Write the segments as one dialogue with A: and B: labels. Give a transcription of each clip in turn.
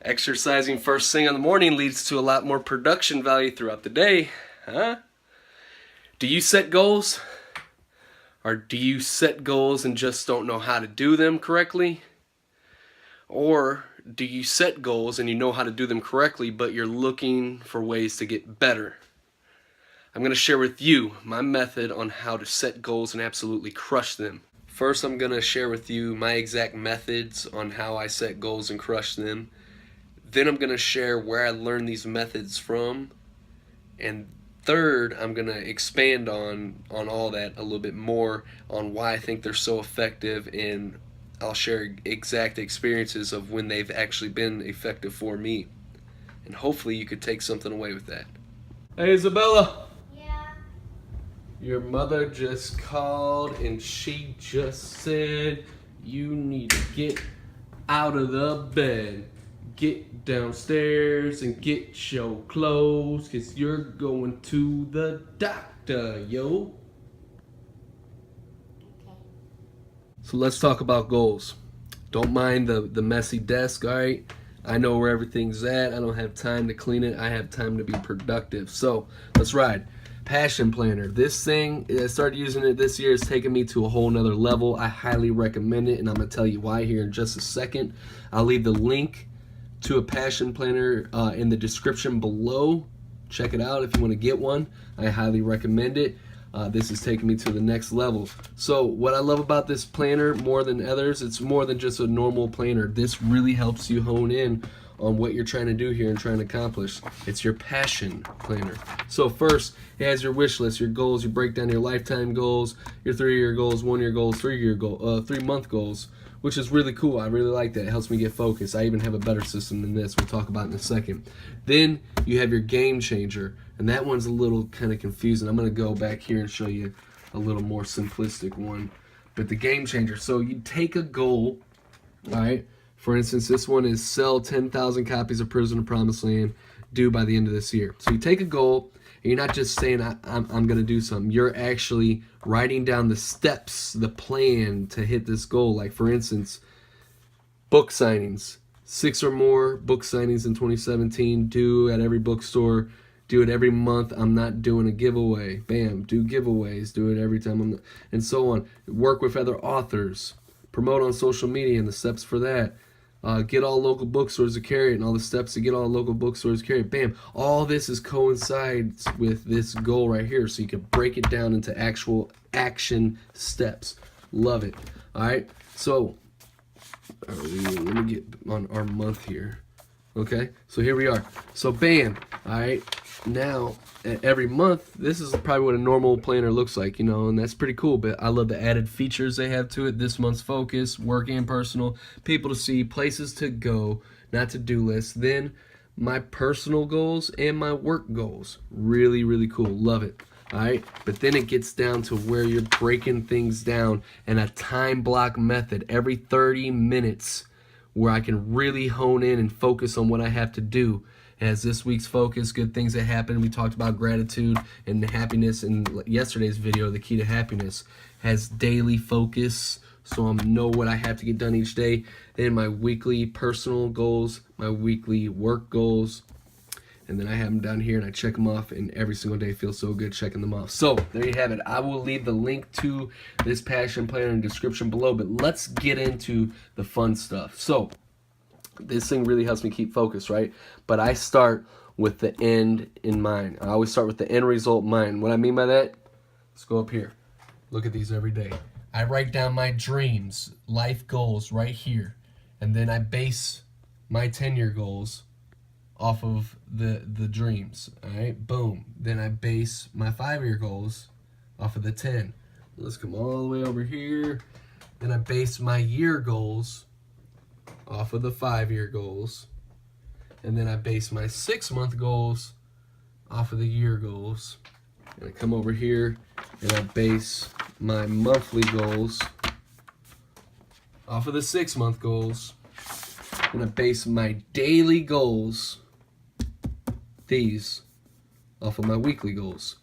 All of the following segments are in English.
A: Exercising first thing in the morning leads to a lot more production value throughout the day, huh? Do you set goals? Or do you set goals and just don't know how to do them correctly? Or do you set goals and you know how to do them correctly, but you're looking for ways to get better? I'm going to share with you my method on how to set goals and absolutely crush them. First, I'm going to share with you my exact methods on how I set goals and crush them. Then I'm going to share where I learned these methods from. And third, I'm going to expand on all that a little bit more on why I think they're so effective, and I'll share exact experiences of when they've actually been effective for me. And hopefully you could take something away with that. Hey, Isabella.
B: Yeah.
A: Your mother just called and she just said you need to get out of the bed. Get downstairs and get your clothes, 'cause you're going to the doctor, yo.
B: Okay.
A: So let's talk about goals. Don't mind the messy desk, alright? I know where everything's at. I don't have time to clean it. I have time to be productive. So let's ride. Passion Planner. This thing, I started using it this year. It's taken me to a whole nother level. I highly recommend it, and I'm going to tell you why here in just a second. I'll leave the link to a Passion Planner in the description below. Check it out if you want to get one. I highly recommend it. This is taking me to the next level. So what I love about this planner more than others, it's more than just a normal planner. This really helps you hone in on what you're trying to do here and trying to accomplish. It's your passion planner. So first, it has your wish list, your goals. You break down your lifetime goals, your 3-year goals, 1-year goals, 3-month goals, which is really cool. I really like that. It helps me get focused. I even have a better system than this. We'll talk about in a second. Then you have your game changer, and that one's a little kind of confusing. I'm going to go back here and show you a little more simplistic one. But the game changer, so you take a goal, all right? For instance, this one is sell 10,000 copies of Prison of Promised Land due by the end of this year. So you take a goal, and you're not just saying, I'm going to do something. You're actually writing down the steps, the plan to hit this goal. Like, for instance, book signings. 6 or more book signings in 2017, due at every bookstore. Do it every month. I'm not doing a giveaway. Bam. Do giveaways. Do it every time. And so on. Work with other authors. Promote on social media and the steps for that. Get all local bookstores to carry it and all the steps to get all local bookstores to carry it. Bam. All this coincides with this goal right here, so you can break it down into actual action steps. Love it. All right. So let me get on our month here. Okay. So here we are. So bam. All right. Now, every month, this is probably what a normal planner looks like, you know, and that's pretty cool. But I love the added features they have to it. This month's focus, work and personal, people to see, places to go, not to-do lists. Then my personal goals and my work goals. Really, really cool. Love it. All right. But then it gets down to where you're breaking things down in a time block method every 30 minutes where I can really hone in and focus on what I have to do. As this week's focus, good things that happen. We talked about gratitude and happiness in yesterday's video, the key to happiness. Has daily focus, so I know what I have to get done each day. Then my weekly personal goals, my weekly work goals, and then I have them down here and I check them off, and every single day feels so good checking them off. So there you have it. I will leave the link to this passion planner in the description below, but let's get into the fun stuff. So this thing really helps me keep focused, right? But I start with the end in mind. I always start with the end result in mind. What I mean by that, let's go up here. Look at these every day. I write down my dreams, life goals right here. And then I base my 10-year goals off of the dreams. All right, boom. Then I base my 5-year goals off of the 10. Let's come all the way over here. Then I base my year goals off of the 5-year goals, and then I base my 6-month goals off of the year goals, and I come over here and I base my monthly goals off of the 6-month goals, and I base my daily goals, these, off of my weekly goals.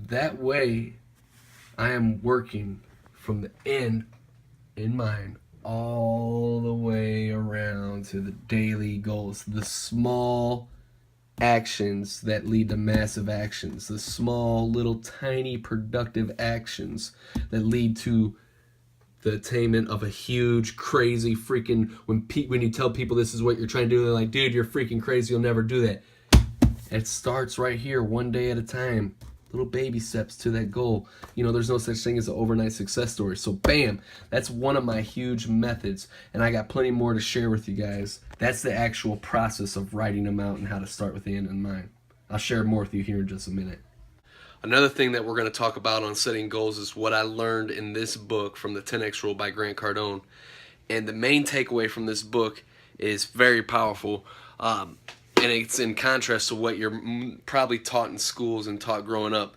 A: That way I am working from the end in mind all the way around to the daily goals, the small actions that lead to massive actions, the small, little, tiny, productive actions that lead to the attainment of a huge, crazy, freaking. When you tell people this is what you're trying to do, they're like, dude, you're freaking crazy, you'll never do that. It starts right here, one day at a time. Little baby steps to that goal. You know, there's no such thing as an overnight success story. So bam, that's one of my huge methods. And I got plenty more to share with you guys. That's the actual process of writing them out and how to start with the end in mind. I'll share more with you here in just a minute. Another thing that we're going to talk about on setting goals is what I learned in this book from the 10X Rule by Grant Cardone. And the main takeaway from this book is very powerful. And it's in contrast to what you're probably taught in schools and taught growing up.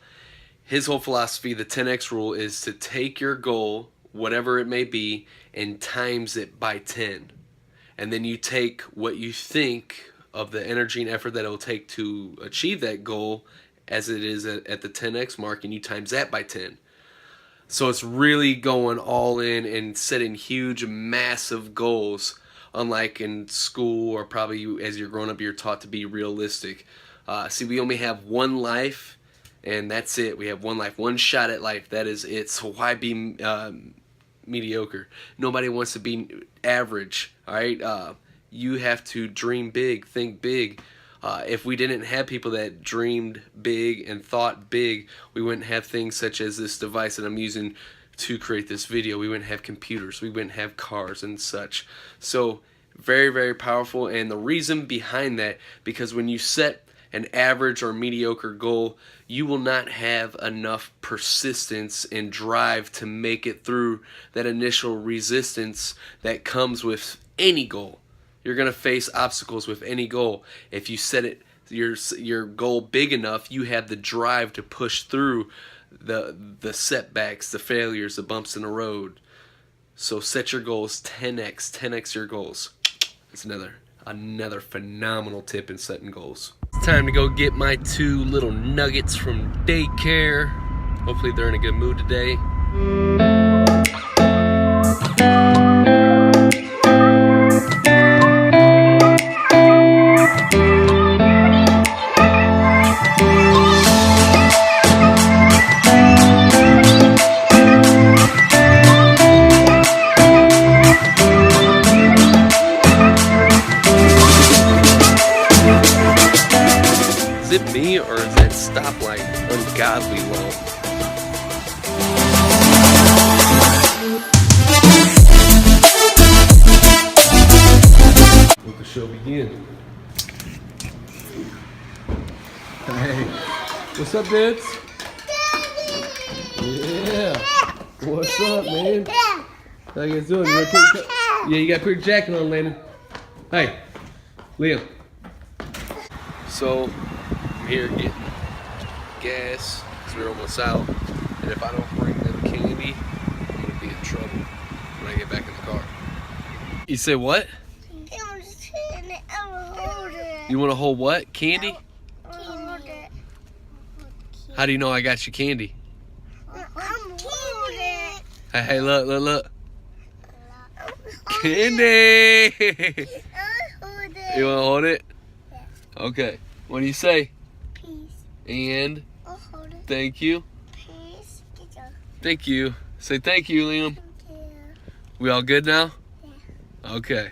A: His whole philosophy, the 10X Rule, is to take your goal, whatever it may be, and times it by 10. And then you take what you think of the energy and effort that it will take to achieve that goal as it is at the 10X mark, and you times that by 10. So it's really going all in and setting huge, massive goals. Unlike in school or probably as you're growing up, you're taught to be realistic. See, we only have one life, and that's it. We have one life, one shot at life. That is it. So why be mediocre? Nobody wants to be average, all right? You have to dream big, think big. If we didn't have people that dreamed big and thought big, we wouldn't have things such as this device that I'm using to create this video. We wouldn't have computers, we wouldn't have cars and such. So very, very powerful. And the reason behind that, because when you set an average or mediocre goal, you will not have enough persistence and drive to make it through that initial resistance that comes with any goal. You're going to face obstacles with any goal. If you set it your goal big enough, you have the drive to push through the setbacks, the failures, the bumps in the road. So set your goals 10x your goals. That's another phenomenal tip in setting goals. It's time to go get my 2 little nuggets from daycare. Hopefully they're in a good mood today. Is it me, or is that stoplight ungodly low? Let the show begin. Hey, what's up, dudes? Yeah. What's up, man? How you guys doing? You gotta put your jacket on, Landon. Hey, Liam. So, I'm here getting gas because we're almost out. And if I don't bring them candy, I'm going to be in trouble when I get back in the car. You say what? You want to hold what? Candy?
B: Candy.
A: How do you know I got you candy? Hey, look. Candy! You want to hold it? Okay. What do you say?
B: Peace.
A: And
B: I'll hold it.
A: thank you.
B: Peace.
A: Thank you. Say thank you, Liam.
B: Thank you.
A: We all good now?
B: Yeah.
A: Okay.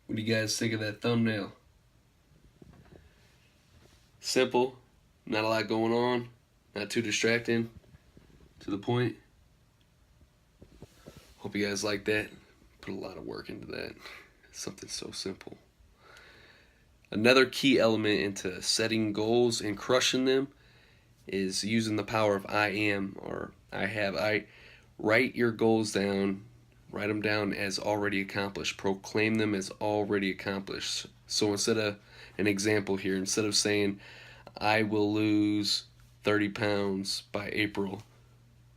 A: What do you guys think of that thumbnail? Simple, not a lot going on, not too distracting, to the point. Hope you guys like that. Put a lot of work into that. Something so simple. Another key element into setting goals and crushing them is using the power of I am, or I have. I Write your goals down. Write them down as already accomplished. Proclaim them as already accomplished. So instead of an example here, instead of saying, I will lose 30 pounds by April,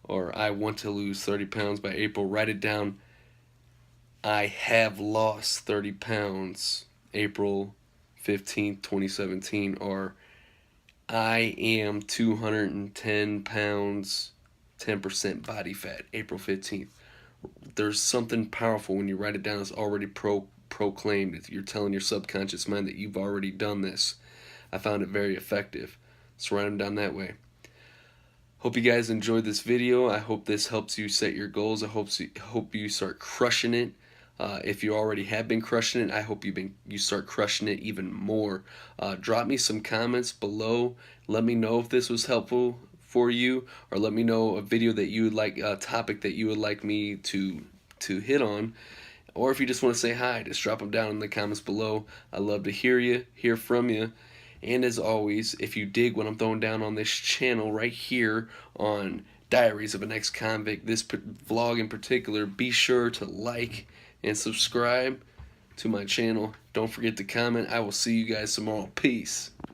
A: or I want to lose 30 pounds by April, write it down. I have lost 30 pounds April 15th, 2017, or I am 210 pounds, 10% body fat, April 15th. There's something powerful when you write it down. It's already proclaimed. You're telling your subconscious mind that you've already done this. I found it very effective. So write them down that way. Hope you guys enjoyed this video. I hope this helps you set your goals. I hope you start crushing it. If you already have been crushing it, I hope you start crushing it even more. Drop me some comments below. Let me know if this was helpful for you, or let me know a video that you would like, a topic that you would like me to hit on. Or if you just want to say hi, just drop them down in the comments below. I love to hear from you. And as always, if you dig what I'm throwing down on this channel right here on Diaries of an Ex-Convict, this vlog in particular, be sure to like and subscribe to my channel. Don't forget to comment. I will see you guys tomorrow. Peace.